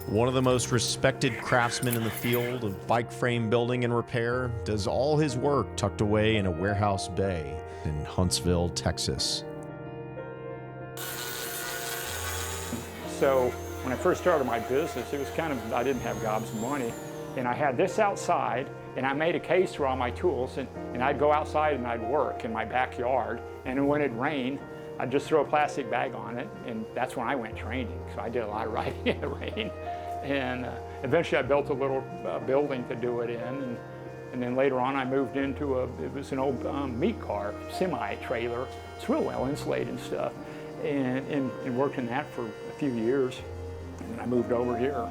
One of the most respected craftsmen in the field of bike frame building and repair does all his work tucked away in a warehouse bay in Huntsville, Texas. So when I first started my business, it was I didn't have gobs of money. And I had this outside, and I made a case for all my tools, and I'd go outside and I'd work in my backyard. And when it rained, I'd just throw a plastic bag on it, and that's when I went training. So I did a lot of riding in the rain. And eventually I built a little building to do it in. And then later on I moved into it was an old meat car, semi-trailer. It's real well insulated and stuff. And worked in that for a few years. And then I moved over here.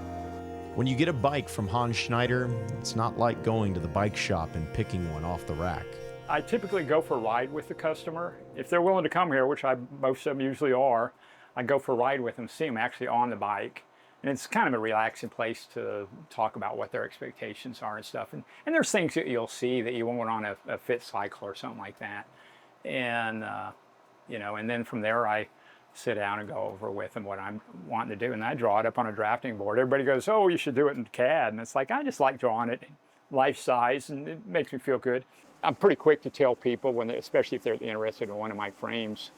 When you get a bike from Hans Schneider, it's not like going to the bike shop and picking one off the rack. I typically go for a ride with the customer. If they're willing to come here, which most of them usually are, I go for a ride with them, see them actually on the bike. And it's kind of a relaxing place to talk about what their expectations are and stuff. And there's things that you'll see that you won't on a fit cycle or something like that. And, you know, and then from there I sit down and go over with them what I'm wanting to do. And I draw it up on a drafting board. Everybody goes, oh, you should do it in CAD. And it's like, I just like drawing it life size, and it makes me feel good. I'm pretty quick to tell people, especially if they're interested in one of my frames,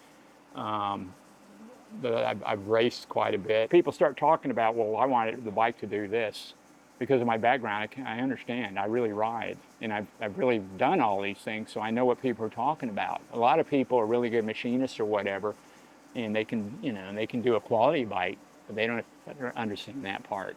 that I've raced quite a bit. People start talking about, well, I wanted the bike to do this. Because of my background, I understand. I really ride, and I've really done all these things, so I know what people are talking about. A lot of people are really good machinists or whatever, and they can, you know, they can do a quality bike, but they don't understand that part.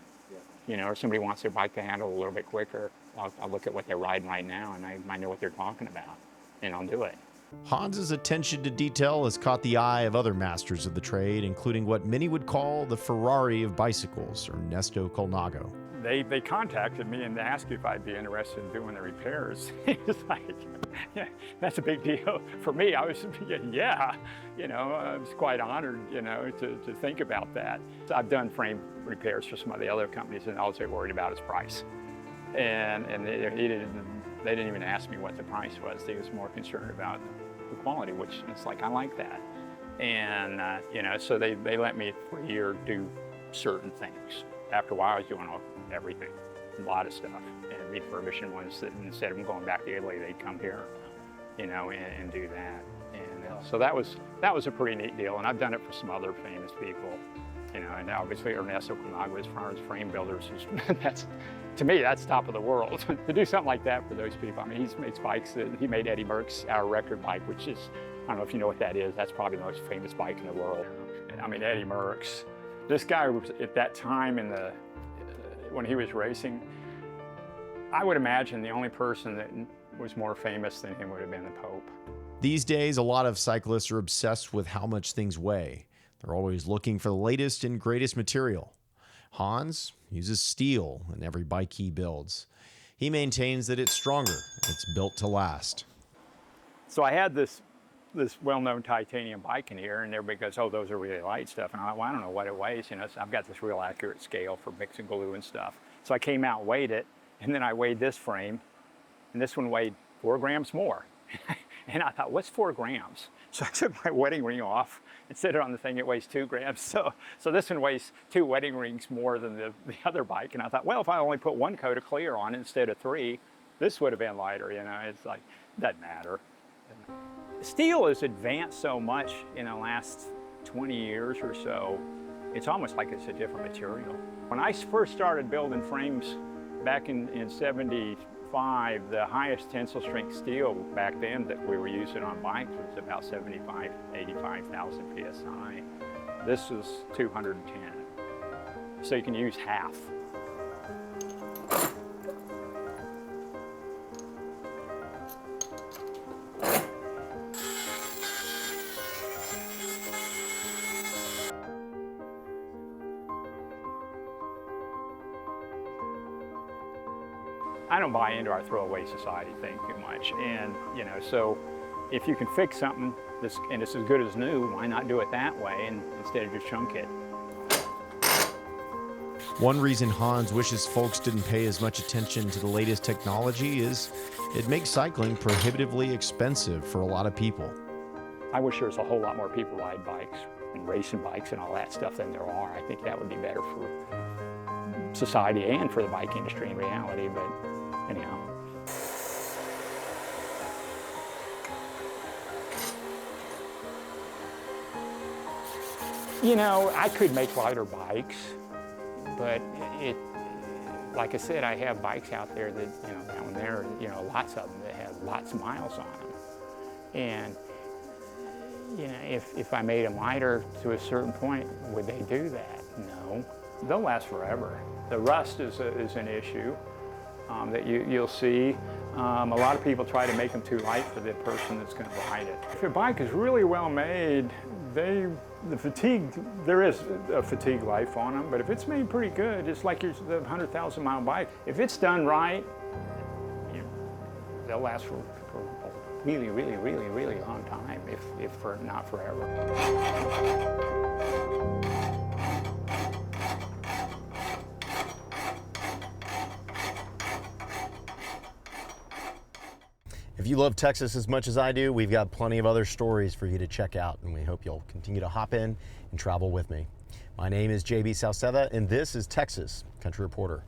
You know, or somebody wants their bike to handle a little bit quicker. I'll look at what they're riding right now, and I know what they're talking about, and I'll do it. Hans's attention to detail has caught the eye of other masters of the trade, including what many would call the Ferrari of bicycles, Ernesto Colnago. They contacted me and asked if I'd be interested in doing the repairs. It's like, yeah, that's a big deal. For me, I was, yeah, you know, I was quite honored, you know, to think about that. I've done frame repairs for some of the other companies, and all they were worried about is price. And they didn't even ask me what the price was. They was more concerned about the quality, which it's like, I like that. And, you know, so they let me for a year do certain things. After a while, I was doing everything, a lot of stuff, and refurbishing ones that instead of them going back to Italy, they'd come here, you know, and do that. And so that was a pretty neat deal. And I've done it for some other famous people, you know, and obviously Ernesto Colnago, as far as frame builders, to me, that's top of the world. To do something like that for those people. I mean, he makes bikes he made Eddie Merckx, our record bike, which is, I don't know if you know what that is. That's probably the most famous bike in the world. And, I mean, Eddie Merckx. This guy was, at that time when he was racing, I would imagine the only person that was more famous than him would have been the Pope. These days, a lot of cyclists are obsessed with how much things weigh. They're always looking for the latest and greatest material. Hans uses steel in every bike he builds. He maintains that it's stronger, it's built to last. So I had this well-known titanium bike in here, and everybody goes, oh, those are really light stuff. And I'm like, well, I don't know what it weighs, you know, so I've got this real accurate scale for mixing glue and stuff. So I came out, weighed it, and then I weighed this frame, and this one weighed 4 grams more. And I thought, what's 4 grams? So I took my wedding ring off and set it on the thing, it weighs 2 grams. So this one weighs 2 wedding rings more than the other bike. And I thought, well, if I only put 1 coat of clear on instead of 3, this would have been lighter, you know. It's like, doesn't matter. Steel has advanced so much in the last 20 years or so, it's almost like it's a different material. When I first started building frames back in 75, the highest tensile strength steel back then that we were using on bikes was about 75, 85,000 PSI. This is 210. So you can use half. I don't buy into our throwaway society thing too much, and you know, so if you can fix something and it's as good as new, why not do it that way and instead of just chunk it? One reason Hans wishes folks didn't pay as much attention to the latest technology is it makes cycling prohibitively expensive for a lot of people. I wish there was a whole lot more people ride bikes and racing bikes and all that stuff than there are. I think that would be better for society and for the bike industry in reality, but anyhow. You know, I could make lighter bikes, but like I said, I have bikes out there that, you know, down there, you know, lots of them that have lots of miles on them. And, you know, if I made them lighter to a certain point, would they do that? No. They'll last forever. The rust is an issue that you'll see. A lot of people try to make them too light for the person that's going to ride it. If your bike is really well made, the fatigue, there is a fatigue life on them, but if it's made pretty good, it's like the 100,000 mile bike. If it's done right, they'll last for a really, really, really, really long time, if not forever. If you love Texas as much as I do, we've got plenty of other stories for you to check out, and we hope you'll continue to hop in and travel with me. My name is JB Salceda, and this is Texas Country Reporter.